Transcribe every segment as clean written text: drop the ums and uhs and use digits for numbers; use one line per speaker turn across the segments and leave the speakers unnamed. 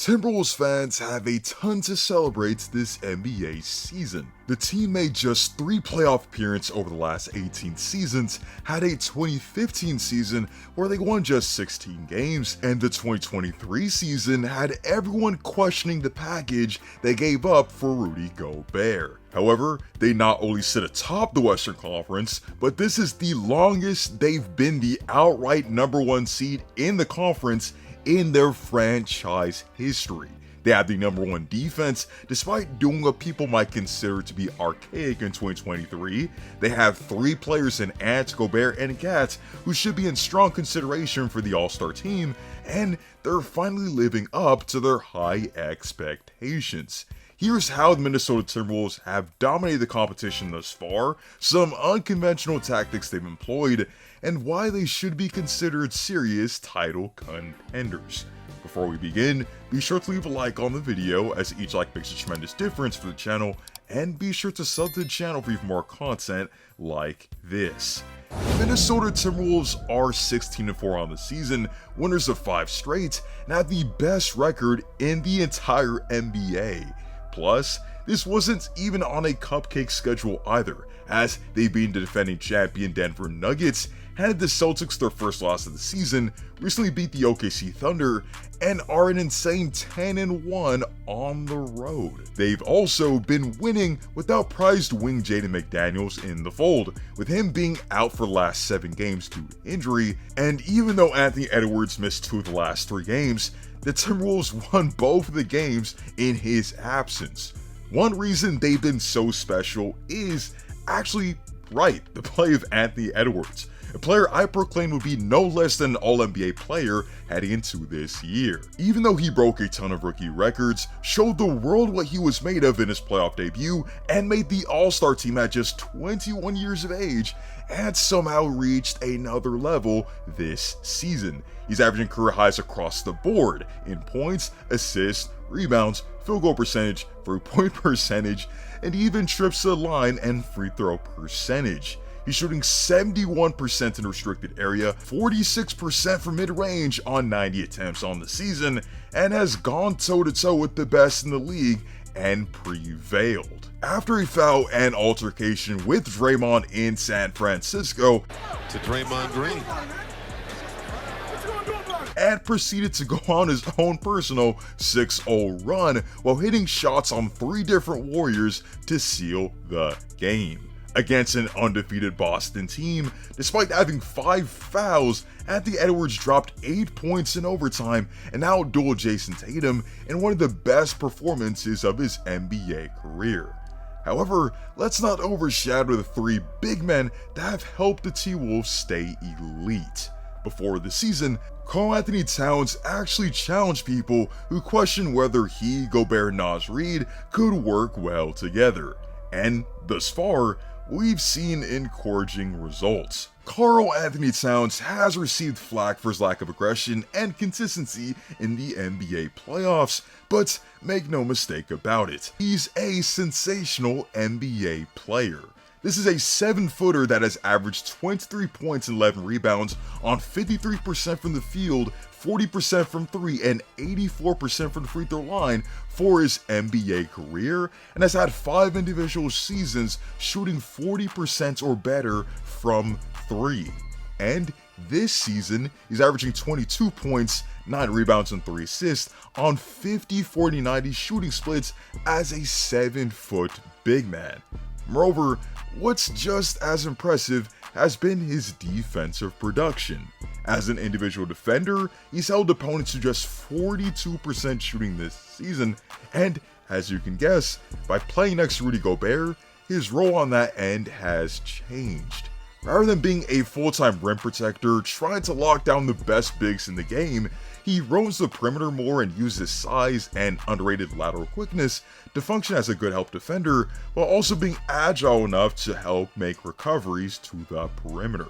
Timberwolves fans have a ton to celebrate this NBA season. The team made just 3 playoff appearances over the last 18 seasons, had a 2015 season where they won just 16 games, and the 2023 season had everyone questioning the package they gave up for Rudy Gobert. However, they not only sit atop the Western Conference, but this is the longest they've been the outright number 1 seed in the conference in their franchise history. They have the number 1 defense, despite doing what people might consider to be archaic in 2023. They have 3 players in Ant, Gobert, and Cat who should be in strong consideration for the All-Star team, and they're finally living up to their high expectations. Here's how the Minnesota Timberwolves have dominated the competition thus far, some unconventional tactics they've employed, and why they should be considered serious title contenders. Before we begin, be sure to leave a like on the video, as each like makes a tremendous difference for the channel, and be sure to sub to the channel for even more content like this. Minnesota Timberwolves are 16-4 on the season, winners of 5 straight, and have the best record in the entire NBA. Plus, this wasn't even on a cupcake schedule either, as they beat the defending champion Denver Nuggets, handed the Celtics their first loss of the season, recently beat the OKC Thunder, and are an insane 10-1 on the road. They've also been winning without prized wing Jaden McDaniels in the fold, with him being out for the last 7 games due to injury, and even though Anthony Edwards missed 2 of the last 3 games, the Timberwolves won both of the games in his absence. One reason they've been so special is actually the play of Anthony Edwards, a player I proclaimed would be no less than an All-NBA player heading into this year. Even though he broke a ton of rookie records, showed the world what he was made of in his playoff debut, and made the All-Star team at just 21 years of age, and somehow reached another level this season. He's averaging career highs across the board in points, assists, rebounds, field goal percentage, 3-point percentage, and even trips to the line and free throw percentage. He's shooting 71% in the restricted area, 46% from mid-range on 90 attempts on the season, and has gone toe-to-toe with the best in the league and prevailed. After a foul and altercation with Draymond in San Francisco,
to Draymond Green,
and proceeded to go on his own personal 6-0 run while hitting shots on 3 different Warriors to seal the game. Against an undefeated Boston team, despite having 5 fouls, Anthony Edwards dropped 8 points in overtime and outdueled Jason Tatum in one of the best performances of his NBA career. However, let's not overshadow the 3 big men that have helped the T-Wolves stay elite. Before the season, Karl-Anthony Towns actually challenged people who questioned whether he, Gobert, and Naz Reid could work well together. And thus far, we've seen encouraging results. Karl-Anthony Towns has received flack for his lack of aggression and consistency in the NBA playoffs, but make no mistake about it, he's a sensational NBA player. This is a 7-footer that has averaged 23 points and 11 rebounds on 53% from the field, 40% from 3, and 84% from the free throw line for his NBA career, and has had 5 individual seasons shooting 40% or better from 3. And this season, he's averaging 22 points, 9 rebounds, and 3 assists on 50-40-90 shooting splits as a 7-foot big man. Moreover, what's just as impressive has been his defensive production. As an individual defender, he's held opponents to just 42% shooting this season, and as you can guess, by playing next to Rudy Gobert, his role on that end has changed. Rather than being a full-time rim protector trying to lock down the best bigs in the game, he roams the perimeter more and uses size and underrated lateral quickness to function as a good help defender, while also being agile enough to help make recoveries to the perimeter.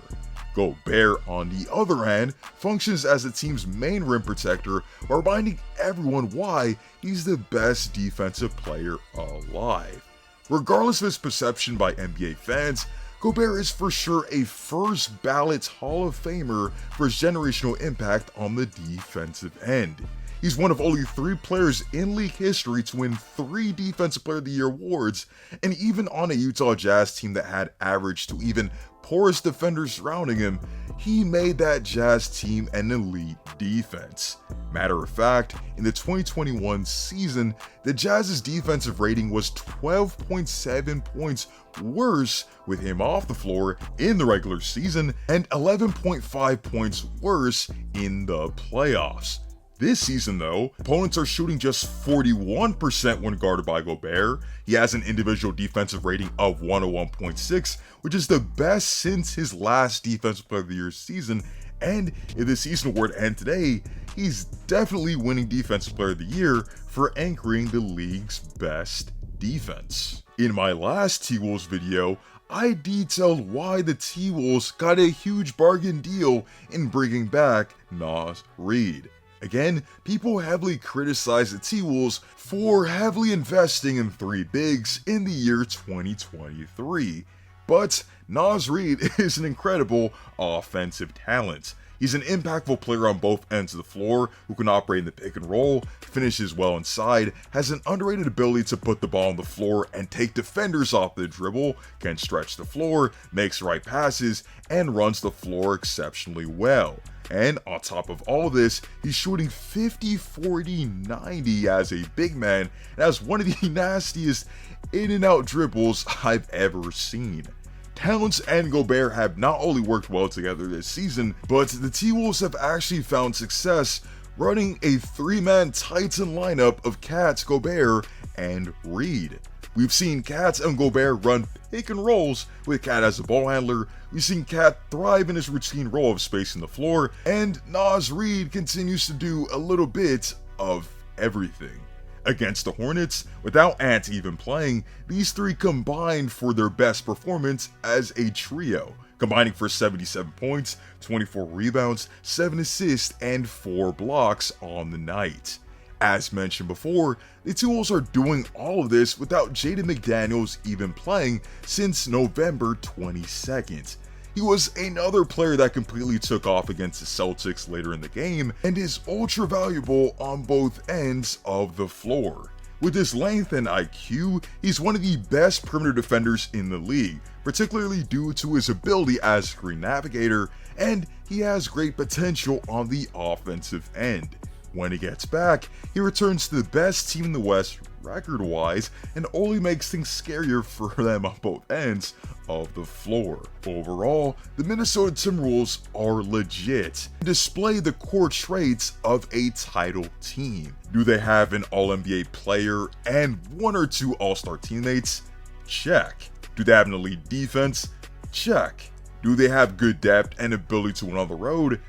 Gobert, on the other hand, functions as the team's main rim protector while reminding everyone why he's the best defensive player alive. Regardless of his perception by NBA fans, Gobert is for sure a first ballot Hall of Famer for his generational impact on the defensive end. He's one of only 3 players in league history to win 3 Defensive Player of the Year awards, and even on a Utah Jazz team that had average to even porous defenders surrounding him, he made that Jazz team an elite defense. Matter of fact, in the 2021 season, the Jazz's defensive rating was 12.7 points worse with him off the floor in the regular season and 11.5 points worse in the playoffs. This season though, opponents are shooting just 41% when guarded by Gobert. He has an individual defensive rating of 101.6, which is the best since his last Defensive Player of the Year season, and if the season were to end today, he's definitely winning Defensive Player of the Year for anchoring the league's best defense. In my last T-Wolves video, I detailed why the T-Wolves got a huge bargain deal in bringing back Naz Reid. Again, people heavily criticize the T-Wolves for heavily investing in 3 bigs in the year 2023, but Naz Reid is an incredible offensive talent. He's an impactful player on both ends of the floor who can operate in the pick and roll, finishes well inside, has an underrated ability to put the ball on the floor and take defenders off the dribble, can stretch the floor, makes the right passes, and runs the floor exceptionally well. And on top of all this, he's shooting 50, 40, 90 as a big man and has one of the nastiest in and out dribbles I've ever seen. Towns and Gobert have not only worked well together this season, but the T-Wolves have actually found success running a 3-man Titan lineup of Cat, Gobert, and Reid. We've seen Cat and Gobert run pick and rolls with Cat as a ball handler, we've seen Cat thrive in his routine role of spacing the floor, and Naz Reid continues to do a little bit of everything. Against the Hornets, without Ant even playing, these 3 combined for their best performance as a trio, combining for 77 points, 24 rebounds, 7 assists, and 4 blocks on the night. As mentioned before, the T-Wolves are doing all of this without Jaden McDaniels even playing since November 22nd. He was another player that completely took off against the Celtics later in the game and is ultra valuable on both ends of the floor. With his length and IQ, he's one of the best perimeter defenders in the league, particularly due to his ability as a screen navigator, and he has great potential on the offensive end. When he gets back, he returns to the best team in the West record-wise and only makes things scarier for them on both ends of the floor. Overall, the Minnesota Timberwolves are legit and display the core traits of a title team. Do they have an All-NBA player and 1 or 2 All-Star teammates? Check. Do they have an elite defense? Check. Do they have good depth and ability to win on the road?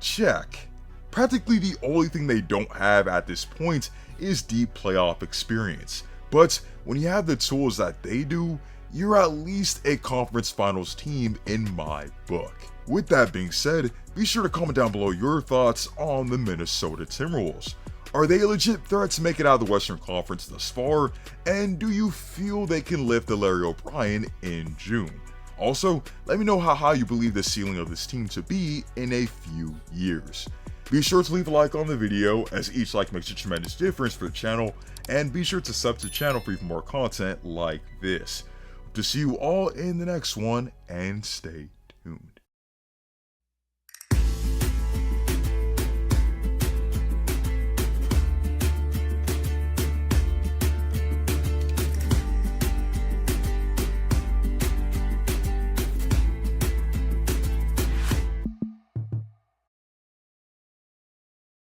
Check. Practically the only thing they don't have at this point is deep playoff experience. But when you have the tools that they do, you're at least a conference finals team in my book. With that being said, be sure to comment down below your thoughts on the Minnesota Timberwolves. Are they a legit threat to make it out of the Western Conference thus far? And do you feel they can lift the Larry O'Brien in June? Also, let me know how high you believe the ceiling of this team to be in a few years. Be sure to leave a like on the video, as each like makes a tremendous difference for the channel, and be sure to sub to the channel for even more content like this. To see you all in the next one, and stay tuned.